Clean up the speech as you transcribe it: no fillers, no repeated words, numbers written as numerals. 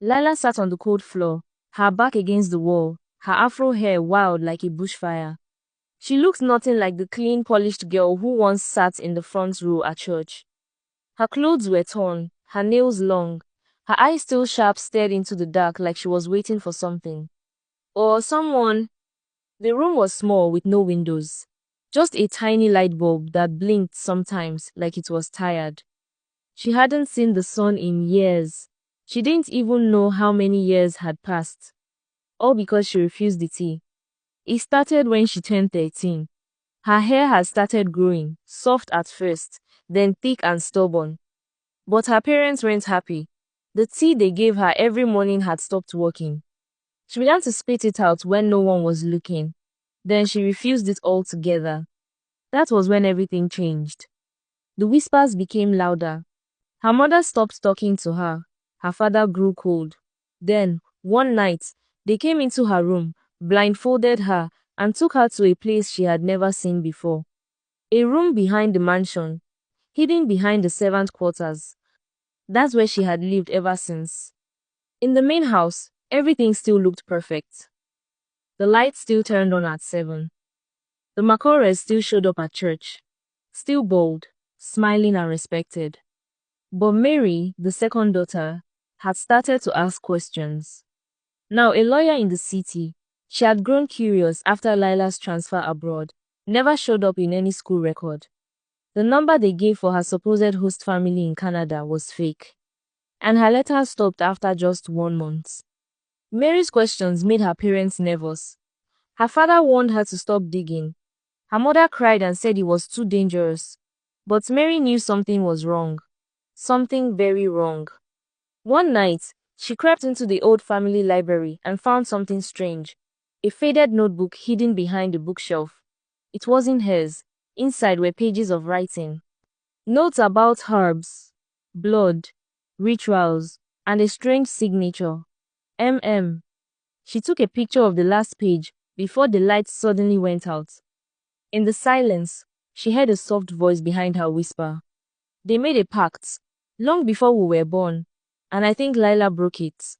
Lila sat on the cold floor, her back against the wall, her afro hair wild like a bushfire. She looked nothing like the clean, polished girl who once sat in the front row at church. Her clothes were torn, her nails long, her eyes still sharp stared into the dark like she was waiting for something. Or someone. The room was small with no windows. Just a tiny light bulb that blinked sometimes like it was tired. She hadn't seen the sun in years. She didn't even know how many years had passed. All because she refused the tea. It started when she turned 13. Her hair had started growing, soft at first, then thick and stubborn. But her parents weren't happy. The tea they gave her every morning had stopped working. She began to spit it out when no one was looking. Then she refused it altogether. That was when everything changed. The whispers became louder. Her mother stopped talking to her. Her father grew cold. Then, one night, they came into her room, blindfolded her, and took her to a place she had never seen before. A room behind the mansion, hidden behind the servant quarters. That's where she had lived ever since. In the main house, everything still looked perfect. The lights still turned on at 7. The Macores still showed up at church. Still bold, smiling and respected. But Mary, the second daughter, had started to ask questions. Now a lawyer in the city, she had grown curious after Lila's transfer abroad, never showed up in any school record. The number they gave for her supposed host family in Canada was fake. And her letter stopped after just 1 month. Mary's questions made her parents nervous. Her father warned her to stop digging. Her mother cried and said it was too dangerous. But Mary knew something was wrong. Something very wrong. One night, she crept into the old family library and found something strange. A faded notebook hidden behind the bookshelf. It wasn't hers. Inside were pages of writing. Notes about herbs, blood, rituals, and a strange signature. MM. She took a picture of the last page before the light suddenly went out. In the silence, she heard a soft voice behind her whisper. They made a pact, long before we were born, and I think Lila broke it.